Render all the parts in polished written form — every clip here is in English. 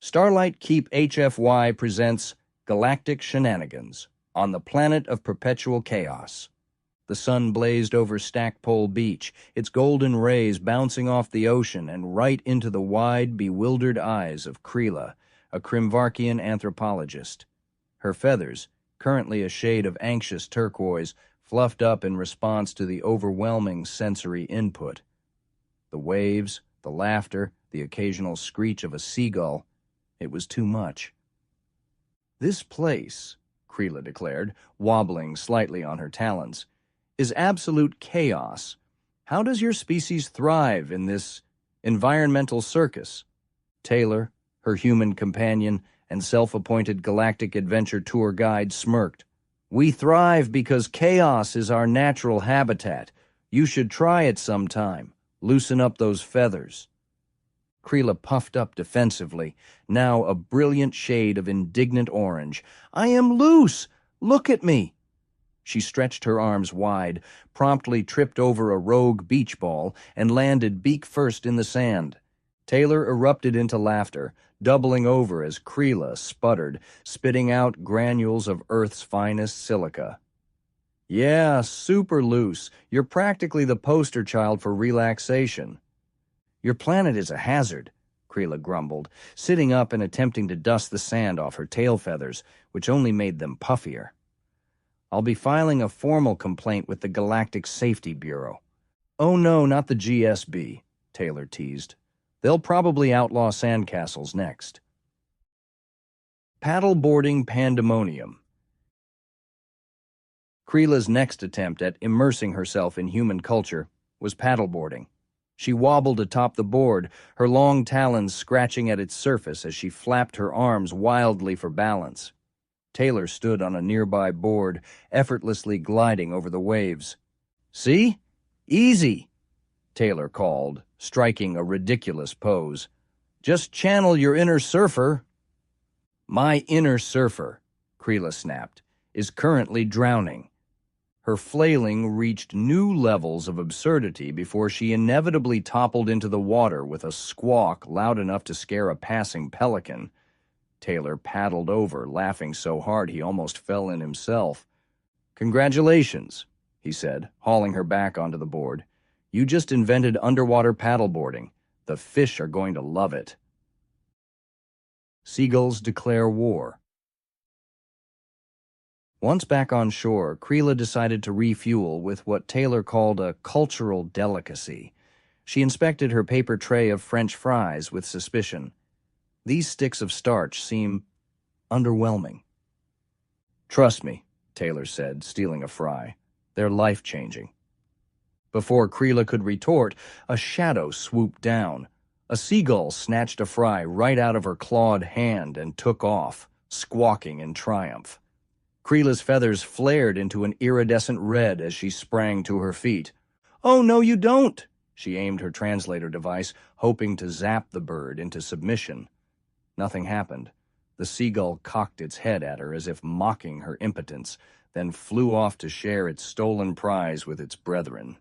Starlight Keep HFY presents Galactic Shenanigans on the planet of perpetual chaos. The sun blazed over Stackpole Beach, its golden rays bouncing off the ocean and right into the wide, bewildered eyes of Kreela, a Crimvarkian anthropologist. Her feathers, currently a shade of anxious turquoise, fluffed up in response to the overwhelming sensory input. The waves, the laughter, the occasional screech of a seagull. It was too much. "This place," Kreela declared, wobbling slightly on her talons, "is absolute chaos. How does your species thrive in this environmental circus?" Taylor, her human companion and self-appointed galactic adventure tour guide, smirked. "We thrive because chaos is our natural habitat. You should try it sometime. Loosen up those feathers." Kreela puffed up defensively, now a brilliant shade of indignant orange. "I am loose! Look at me!" She stretched her arms wide, promptly tripped over a rogue beach ball, and landed beak first in the sand. Taylor erupted into laughter, doubling over as Kreela sputtered, spitting out granules of Earth's finest silica. "Yeah, super loose. You're practically the poster child for relaxation." "Your planet is a hazard," Kreela grumbled, sitting up and attempting to dust the sand off her tail feathers, which only made them puffier. "I'll be filing a formal complaint with the Galactic Safety Bureau." "Oh no, not the GSB," Taylor teased. "They'll probably outlaw sandcastles next." Paddleboarding pandemonium. Kreela's next attempt at immersing herself in human culture was paddleboarding. She wobbled atop the board, her long talons scratching at its surface as she flapped her arms wildly for balance. Taylor stood on a nearby board, effortlessly gliding over the waves. "See? Easy," Taylor called, striking a ridiculous pose. "Just channel your inner surfer." "My inner surfer," Kreela snapped, "is currently drowning." Her flailing reached new levels of absurdity before she inevitably toppled into the water with a squawk loud enough to scare a passing pelican. Taylor paddled over, laughing so hard he almost fell in himself. "Congratulations," he said, hauling her back onto the board. "You just invented underwater paddleboarding. The fish are going to love it." Seagulls declare war. Once back on shore, Kreela decided to refuel with what Taylor called a cultural delicacy. She inspected her paper tray of French fries with suspicion. "These sticks of starch seem underwhelming." "Trust me," Taylor said, stealing a fry. "They're life-changing." Before Kreela could retort, a shadow swooped down. A seagull snatched a fry right out of her clawed hand and took off, squawking in triumph. Kreela's feathers flared into an iridescent red as she sprang to her feet. "Oh, no, you don't!" She aimed her translator device, hoping to zap the bird into submission. Nothing happened. The seagull cocked its head at her as if mocking her impotence, then flew off to share its stolen prize with its brethren.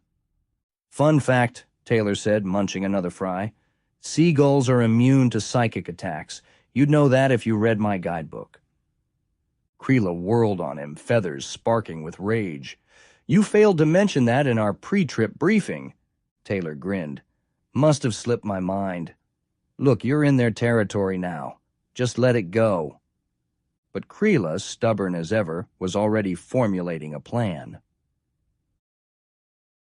"Fun fact," Taylor said, munching another fry. "Seagulls are immune to psychic attacks. You'd know that if you read my guidebook." Kreela whirled on him, feathers sparking with rage. "You failed to mention that in our pre-trip briefing." Taylor grinned. "Must have slipped my mind. Look, you're in their territory now. Just let it go." But Kreela, stubborn as ever, was already formulating a plan.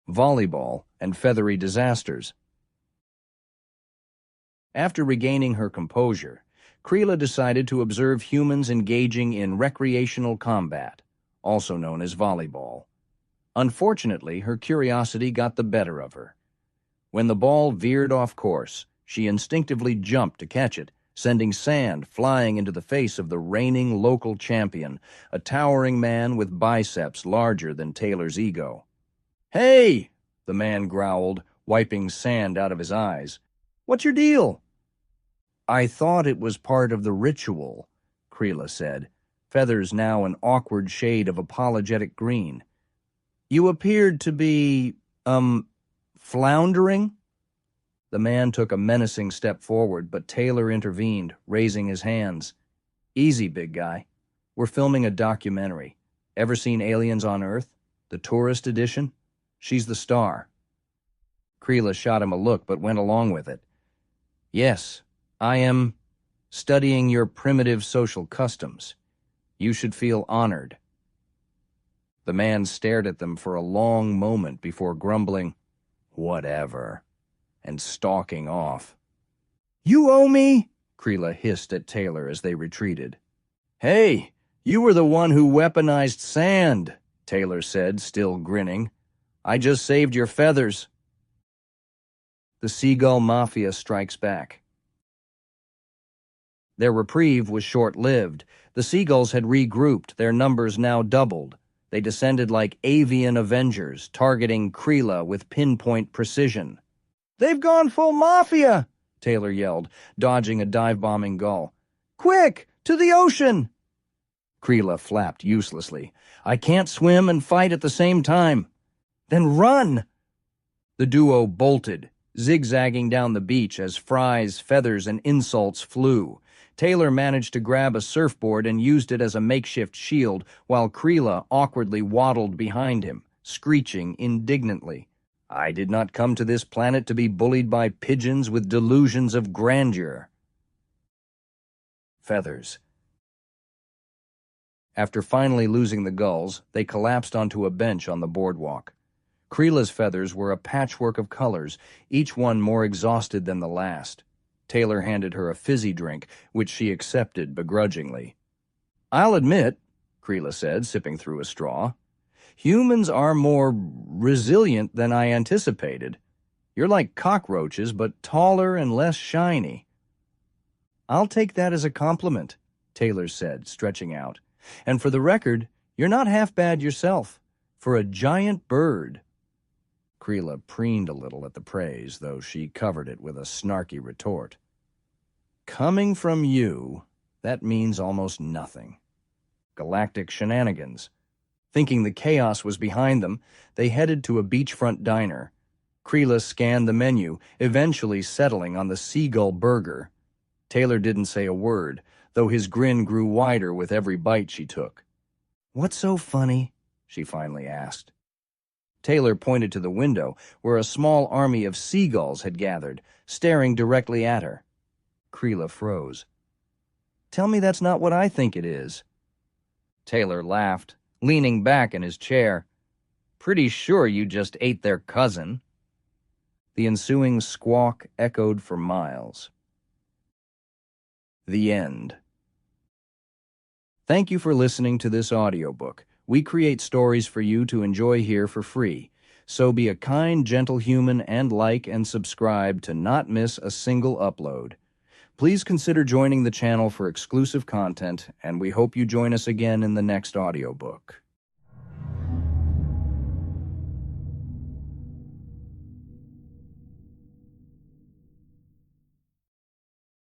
Volleyball and feathery disasters. After regaining her composure, Kreela decided to observe humans engaging in recreational combat, also known as volleyball. Unfortunately, her curiosity got the better of her. When the ball veered off course, she instinctively jumped to catch it, sending sand flying into the face of the reigning local champion, a towering man with biceps larger than Taylor's ego. "Hey!" the man growled, wiping sand out of his eyes. "What's your deal?" "I thought it was part of the ritual," Kreela said, feathers now an awkward shade of apologetic green. "You appeared to be, floundering?" The man took a menacing step forward, but Taylor intervened, raising his hands. Easy, big guy. We're filming a documentary. Ever seen Aliens on Earth? The tourist edition? She's the star. Kreela shot him a look, but went along with it. Yes, I am studying your primitive social customs. You should feel honored. The man stared at them for a long moment before grumbling, "Whatever," and stalking off. "You owe me," Kreela hissed at Taylor as they retreated. "Hey, you were the one who weaponized sand," Taylor said, still grinning. "I just saved your feathers." The Seagull Mafia strikes back. Their reprieve was short-lived. The Seagulls had regrouped, their numbers now doubled. They descended like avian avengers, targeting Kreela with pinpoint precision. "They've gone full Mafia!" Taylor yelled, dodging a dive-bombing gull. "Quick, to the ocean!" Kreela flapped uselessly. "I can't swim and fight at the same time." "Then run!" The duo bolted, zigzagging down the beach as fries, feathers, and insults flew. Taylor managed to grab a surfboard and used it as a makeshift shield, while Kreela awkwardly waddled behind him, screeching indignantly. "I did not come to this planet to be bullied by pigeons with delusions of grandeur." Feathers. After finally losing the gulls, they collapsed onto a bench on the boardwalk. Kreela's feathers were a patchwork of colors, each one more exhausted than the last. Taylor handed her a fizzy drink, which she accepted begrudgingly. "I'll admit," Kreela said, sipping through a straw, "humans are more resilient than I anticipated. You're like cockroaches, but taller and less shiny." "I'll take that as a compliment," Taylor said, stretching out. "And for the record, you're not half bad yourself. For a giant bird." Kreela preened a little at the praise, though she covered it with a snarky retort. "Coming from you, that means almost nothing." Galactic Shenanigans. Thinking the chaos was behind them, they headed to a beachfront diner. Kreela scanned the menu, eventually settling on the Seagull Burger. Taylor didn't say a word, though his grin grew wider with every bite she took. "What's so funny?" she finally asked. Taylor pointed to the window, where a small army of seagulls had gathered, staring directly at her. Kreela froze. "Tell me that's not what I think it is." Taylor laughed, leaning back in his chair. "Pretty sure you just ate their cousin." The ensuing squawk echoed for miles. The end. Thank you for listening to this audiobook. We create stories for you to enjoy here for free. So be a kind, gentle human and like and subscribe to not miss a single upload. Please consider joining the channel for exclusive content, and we hope you join us again in the next audiobook.